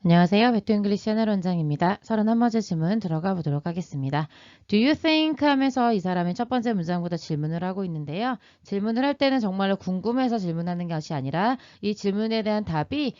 안녕하세요. 배트 잉글리시 채널 원장입니다. 31번째 질문 들어가 보도록 하겠습니다. Do you think 하면서 이 사람이 첫 번째 문장부터 질문을 하고 있는데요. 질문을 할 때는 정말로 궁금해서 질문하는 것이 아니라 이 질문에 대한 답이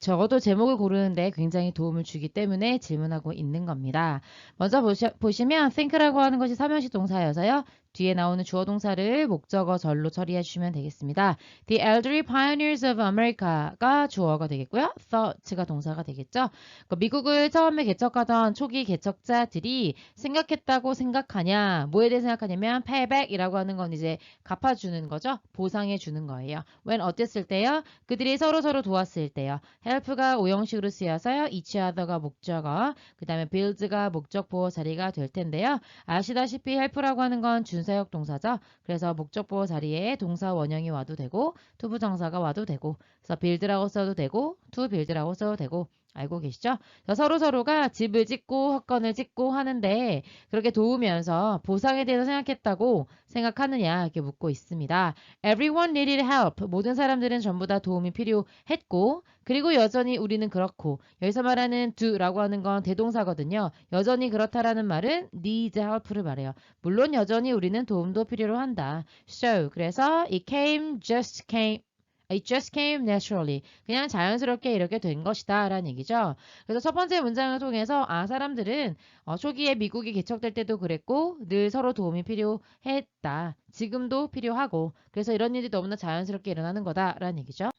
적어도 제목을 고르는데 굉장히 도움을 주기 때문에 질문하고 있는 겁니다. 먼저 보시면 think라고 하는 것이 삼형식 동사여서요. 뒤에 나오는 주어 동사를 목적어 절로 처리해 주시면 되겠습니다. The elderly pioneers of America가 주어가 되겠고요. thought가 동사가 되겠죠. 미국을 처음에 개척하던 초기 개척자들이 생각했다고 생각하냐, 뭐에 대해 생각하냐면 payback이라고 하는 건 이제 갚아주는 거죠. 보상해 주는 거예요. when 어땠을 때요? 그들이 서로 도왔을 때요. help가 오형식으로 쓰여서요. each other가 목적어, 그 다음에 build가 목적 보호 자리가 될 텐데요. 아시다시피 help라고 하는 건 준사역 동사죠. 그래서 목적 보호 자리에 동사 원형이 와도 되고 투부정사가 와도 되고 그래서 build라고 써도 되고 to build라고 써도 되고 알고 계시죠? 서로가 집을 짓고 헛건을 짓고 하는데 그렇게 도우면서 보상에 대해서 생각했다고 생각하느냐 이렇게 묻고 있습니다. Everyone needed help. 모든 사람들은 전부 다 도움이 필요했고 그리고 여전히 우리는 그렇고 여기서 말하는 do라고 하는 건 대동사거든요. 여전히 그렇다라는 말은 need help를 말해요. 물론 여전히 우리는 도움도 필요로 한다. So 그래서 it just came naturally. 그냥 자연스럽게 이렇게 된 것이다 라는 얘기죠. 그래서 첫 번째 문장을 통해서 사람들은 초기에 미국이 개척될 때도 그랬고 늘 서로 도움이 필요했다. 지금도 필요하고 그래서 이런 일이 너무나 자연스럽게 일어나는 거다라는 얘기죠.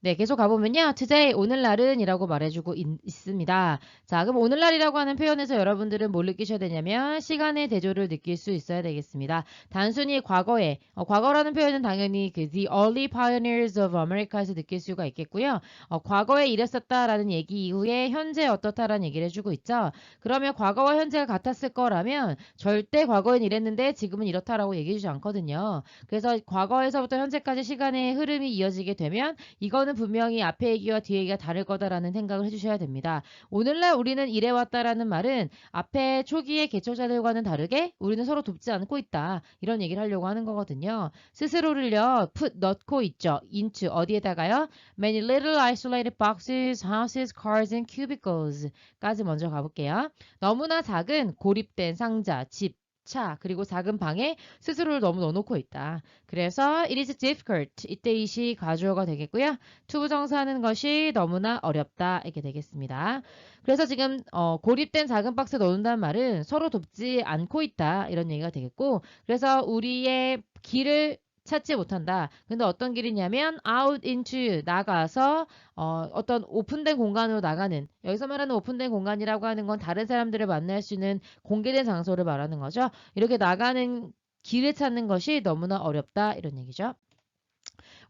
네, 계속 가보면요. today, 오늘날은 이라고 말해주고 있습니다. 자, 그럼 오늘날이라고 하는 표현에서 여러분들은 뭘 느끼셔야 되냐면 시간의 대조를 느낄 수 있어야 되겠습니다. 단순히 과거에, 과거라는 표현은 당연히 그 the early pioneers of America에서 느낄 수가 있겠고요. 과거에 이랬었다라는 얘기 이후에 현재 어떻다라는 얘기를 해주고 있죠. 그러면 과거와 현재가 같았을 거라면 절대 과거엔 이랬는데 지금은 이렇다라고 얘기해주지 않거든요. 그래서 과거에서부터 현재까지 시간의 흐름이 이어지게 되면 이거는 분명히 앞에 얘기와 뒤에 얘기가 다를 거다라는 생각을 해주셔야 됩니다. 오늘날 우리는 이래왔다라는 말은 앞에 초기의 개척자들과는 다르게 우리는 서로 돕지 않고 있다. 이런 얘기를 하려고 하는 거거든요. 스스로를요, 넣고 있죠. into 어디에다가요? Many little isolated boxes, houses, cars, and cubicles 까지 먼저 가볼게요. 너무나 작은 고립된 상자, 집, 차, 그리고 작은 방에 스스로를 너무 넣어놓고 있다. 그래서 it is difficult. 이때 이시 가주어가 되겠고요. 투부정사하는 것이 너무나 어렵다. 이렇게 되겠습니다. 그래서 지금 고립된 작은 박스에 넣는다는 말은 서로 돕지 않고 있다. 이런 얘기가 되겠고 그래서 우리의 길을 찾지 못한다. 근데 어떤 길이냐면 out into 나가서 어떤 오픈된 공간으로 나가는 여기서 말하는 오픈된 공간이라고 하는 건 다른 사람들을 만날 수 있는 공개된 장소를 말하는 거죠. 이렇게 나가는 길을 찾는 것이 너무나 어렵다 이런 얘기죠.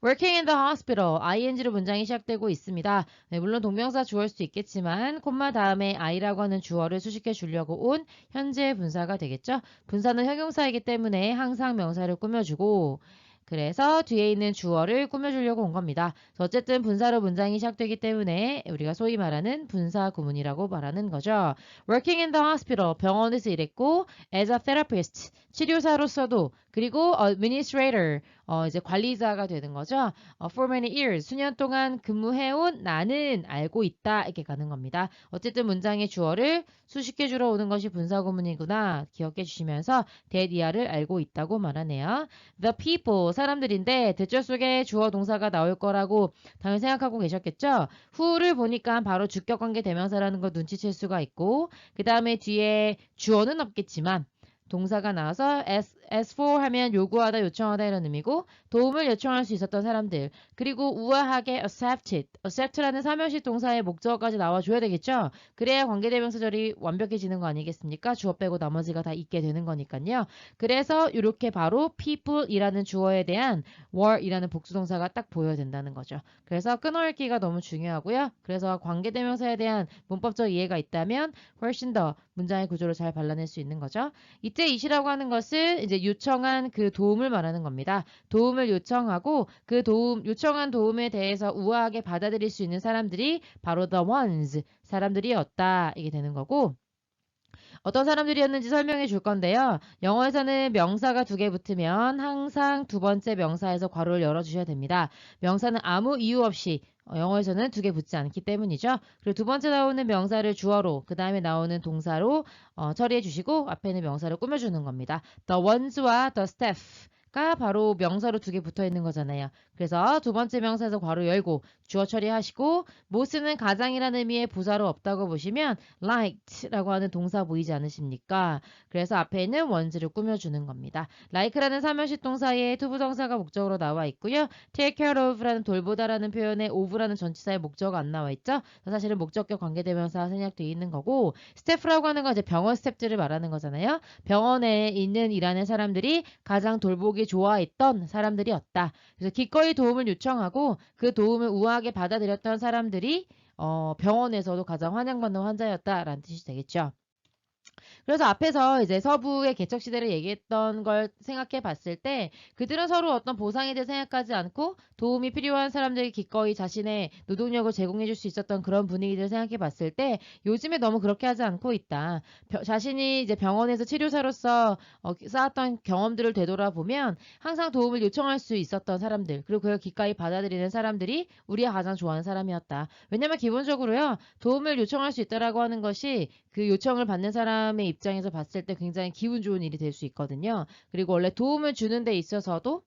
Working in the hospital, ing로 문장이 시작되고 있습니다. 네, 물론 동명사 주어일 수 있겠지만 콤마 다음에 I라고 하는 주어를 수식해 주려고 온 현재 분사가 되겠죠. 분사는 형용사이기 때문에 항상 명사를 꾸며주고 그래서 뒤에 있는 주어를 꾸며주려고 온 겁니다. 어쨌든 분사로 문장이 시작되기 때문에 우리가 소위 말하는 분사 구문이라고 말하는 거죠. Working in the hospital, 병원에서 일했고 as a therapist, 치료사로서도 그리고 administrator, 이제 관리자가 되는 거죠. For many years, 수년 동안 근무해온 나는 알고 있다. 이렇게 가는 겁니다. 어쨌든 문장의 주어를 수식해 주러 오는 것이 분사구문이구나. 기억해 주시면서 대리아를 알고 있다고 말하네요. The people, 사람들인데 대절 속에 주어 동사가 나올 거라고 당연히 생각하고 계셨겠죠? who를 보니까 바로 주격관계 대명사라는 걸 눈치챌 수가 있고 그 다음에 뒤에 주어는 없겠지만 동사가 나와서 as for 하면 요구하다 요청하다 이런 의미고 도움을 요청할 수 있었던 사람들 그리고 우아하게 accept라는 삼형식 동사의 목적어까지 나와줘야 되겠죠. 그래야 관계대명사절이 완벽해지는 거 아니겠습니까? 주어 빼고 나머지가 다 있게 되는 거니까요. 그래서 이렇게 바로 people이라는 주어에 대한 were이라는 복수동사가 딱 보여야 된다는 거죠. 그래서 끊어읽기가 너무 중요하고요. 그래서 관계대명사에 대한 문법적 이해가 있다면 훨씬 더 문장의 구조를 잘 발라낼 수 있는 거죠. 이때 이시라고 하는 것은 이제 요청한 그 도움을 말하는 겁니다. 도움을 요청하고 그 요청한 도움에 대해서 우아하게 받아들일 수 있는 사람들이 바로 the ones, 사람들이었다. 이게 되는 거고 어떤 사람들이었는지 설명해 줄 건데요. 영어에서는 명사가 두 개 붙으면 항상 두 번째 명사에서 괄호를 열어주셔야 됩니다. 명사는 아무 이유 없이 영어에서는 두 개 붙지 않기 때문이죠. 그리고 두 번째 나오는 명사를 주어로, 그 다음에 나오는 동사로 처리해 주시고 앞에 있는 명사를 꾸며주는 겁니다. The ones와 the staff가 바로 명사로 두 개 붙어 있는 거잖아요. 그래서 두 번째 명사에서 괄호 열고 주어 처리하시고 most는 가장이라는 의미의 부사로 없다고 보시면 liked라고 하는 동사 보이지 않으십니까? 그래서 앞에 있는 ones를 꾸며주는 겁니다. like라는 사면식 동사에 투부정사가 목적으로 나와 있고요. take care of라는 돌보다라는 표현에 of라는 전치사의 목적어가 안 나와 있죠. 사실은 목적격 관계대명사가 생략되어 있는 거고 staff라고 하는 건 이제 병원 스태프들을 말하는 거잖아요. 병원에 있는 일하는 사람들이 가장 돌보기 좋아했던 사람들이었다. 그래서 기꺼이 도움을 요청하고 그 도움을 우아하게 받아들였던 사람들이 병원에서도 가장 환영받는 환자였다라는 뜻이 되겠죠. 그래서 앞에서 이제 서부의 개척 시대를 얘기했던 걸 생각해 봤을 때 그들은 서로 어떤 보상에 대해 생각하지 않고 도움이 필요한 사람들이 기꺼이 자신의 노동력을 제공해 줄 수 있었던 그런 분위기를 생각해 봤을 때 요즘에 너무 그렇게 하지 않고 있다. 자신이 이제 병원에서 치료사로서 쌓았던 경험들을 되돌아보면 항상 도움을 요청할 수 있었던 사람들, 그리고 그걸 기꺼이 받아들이는 사람들이 우리가 가장 좋아하는 사람이었다. 왜냐면 기본적으로요, 도움을 요청할 수 있다라고 하는 것이 그 요청을 받는 사람의 입장에서 봤을 때 굉장히 기분 좋은 일이 될 수 있거든요. 그리고 원래 도움을 주는 데 있어서도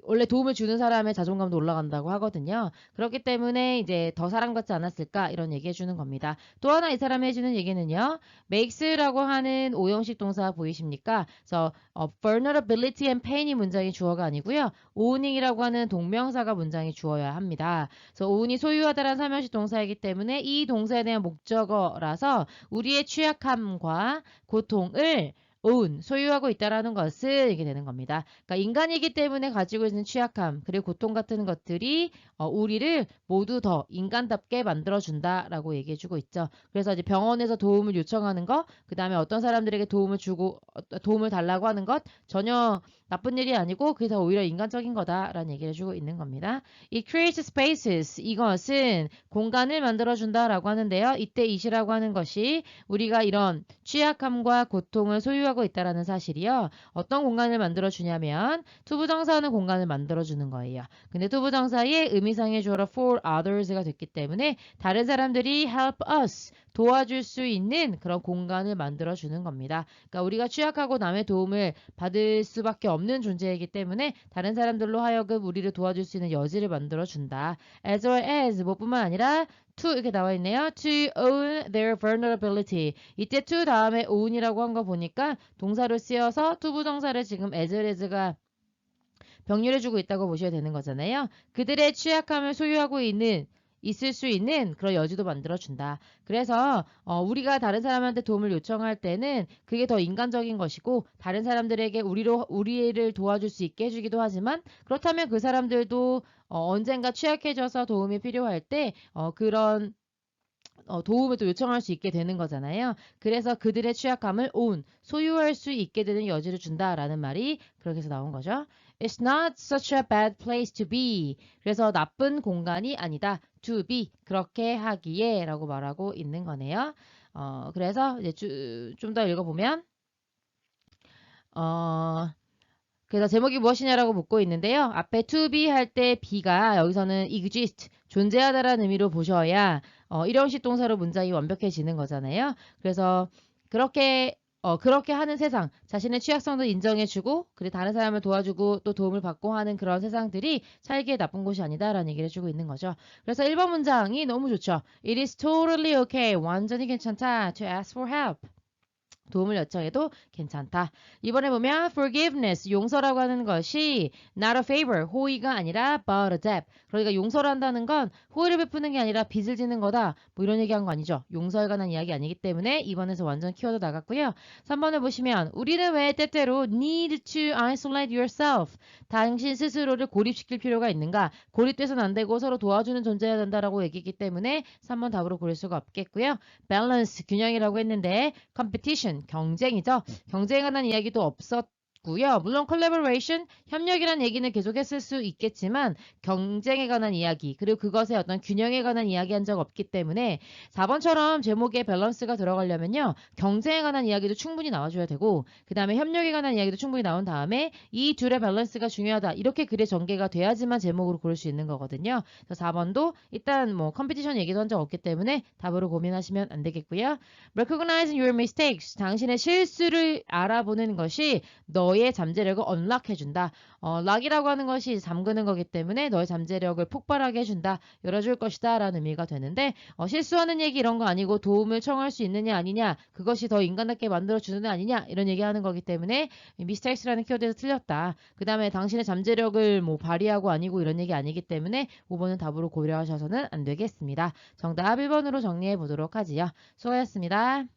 원래 도움을 주는 사람의 자존감도 올라간다고 하거든요. 그렇기 때문에 이제 더 사랑받지 않았을까 이런 얘기 해주는 겁니다. 또 하나 이 사람이 해주는 얘기는요. makes라고 하는 오형식 동사 보이십니까? 그래서 vulnerability and pain이 문장이 주어가 아니고요. owing이라고 하는 동명사가 문장이 주어야 합니다. 그래서 own이 소유하다라는 사면식 동사이기 때문에 이 동사에 대한 목적어라서 우리의 취약함과 고통을 own, 소유하고 있다라는 것을 이게 되는 겁니다. 그러니까 인간이기 때문에 가지고 있는 취약함, 그리고 고통 같은 것들이 우리를 모두 더 인간답게 만들어준다라고 얘기해주고 있죠. 그래서 이제 병원에서 도움을 요청하는 거, 그 다음에 어떤 사람들에게 도움을 달라고 하는 것 전혀 나쁜 일이 아니고 그게 더 오히려 인간적인 거다라는 얘기를 해주고 있는 겁니다. It creates spaces. 이것은 공간을 만들어준다라고 하는데요. 이때 it이라고 하는 것이 우리가 이런 취약함과 고통을 소유하고 있다라는 사실이요. 어떤 공간을 만들어주냐면 투부정사는 공간을 만들어주는 거예요. 근데 투부정사의 의미상의 주어로 for others가 됐기 때문에 다른 사람들이 help us 도와줄 수 있는 그런 공간을 만들어주는 겁니다. 그러니까 우리가 취약하고 남의 도움을 받을 수밖에 없는 존재이기 때문에 다른 사람들로 하여금 우리를 도와줄 수 있는 여지를 만들어준다. as well as 뭐뿐만 아니라 to 이렇게 나와 있네요. to own their vulnerability. 이때 to 다음에 own이라고 한 거 보니까 동사로 쓰여서 투부정사를 지금 as가 병렬해주고 있다고 보셔야 되는 거잖아요. 그들의 취약함을 소유하고 있을 수 있는 그런 여지도 만들어준다. 그래서 우리가 다른 사람한테 도움을 요청할 때는 그게 더 인간적인 것이고 다른 사람들에게 우리를 도와줄 수 있게 해주기도 하지만 그렇다면 그 사람들도 언젠가 취약해져서 도움이 필요할 때 그런 도움을 또 요청할 수 있게 되는 거잖아요. 그래서 그들의 취약함을 own, 소유할 수 있게 되는 여지를 준다라는 말이 그렇게 해서 나온 거죠. It's not such a bad place to be. 그래서 나쁜 공간이 아니다. to be. 그렇게 하기에 라고 말하고 있는 거네요. 그래서 이제 좀 더 읽어보면 그래서 제목이 무엇이냐라고 묻고 있는데요. 앞에 to be 할 때 be가 여기서는 exist, 존재하다라는 의미로 보셔야 일형식 동사로 문장이 완벽해지는 거잖아요. 그래서 그렇게 하는 세상, 자신의 취약성도 인정해주고, 그리고 다른 사람을 도와주고 또 도움을 받고 하는 그런 세상들이 살기에 나쁜 곳이 아니다라는 얘기를 해주고 있는 거죠. 그래서 1번 문장이 너무 좋죠. It is totally okay. 완전히 괜찮다. To ask for help. 도움을 요청해도 괜찮다. 이번에 보면 forgiveness, 용서라고 하는 것이 not a favor, 호의가 아니라 but a debt. 그러니까 용서를 한다는 건 호의를 베푸는 게 아니라 빚을 지는 거다. 뭐 이런 얘기한 거 아니죠. 용서에 관한 이야기 아니기 때문에 2번에서 완전 키워드 나갔고요. 3번을 보시면 우리는 왜 때때로 need to isolate yourself, 당신 스스로를 고립시킬 필요가 있는가? 고립돼서는 안 되고 서로 도와주는 존재여야 된다라고 얘기했기 때문에 3번 답으로 고를 수가 없겠고요. balance, 균형이라고 했는데 competition, 경쟁이죠. 경쟁에 관한 이야기도 없었고 없고요. 물론 collaboration, 협력이라는 얘기는 계속 했을 수 있겠지만 경쟁에 관한 이야기, 그리고 그것의 어떤 균형에 관한 이야기 한 적 없기 때문에 4번처럼 제목에 밸런스가 들어가려면요. 경쟁에 관한 이야기도 충분히 나와줘야 되고 그 다음에 협력에 관한 이야기도 충분히 나온 다음에 이 둘의 밸런스가 중요하다. 이렇게 글의 전개가 돼야지만 제목으로 고를 수 있는 거거든요. 그래서 4번도 일단 뭐 컴피티션 얘기도 한 적 없기 때문에 답으로 고민하시면 안 되겠고요. Recognizing your mistakes. 당신의 실수를 알아보는 것이 너의 잠재력을 언락해준다. 락이라고 하는 것이 잠그는 거기 때문에 너의 잠재력을 폭발하게 해준다. 열어줄 것이다. 라는 의미가 되는데 실수하는 얘기 이런 거 아니고 도움을 청할 수 있느냐 아니냐 그것이 더 인간답게 만들어주는 애 아니냐 이런 얘기하는 거기 때문에 mistakes라는 키워드에서 틀렸다. 그 다음에 당신의 잠재력을 뭐 발휘하고 아니고 이런 얘기 아니기 때문에 5번은 답으로 고려하셔서는 안 되겠습니다. 정답 1번으로 정리해 보도록 하지요. 수고하셨습니다.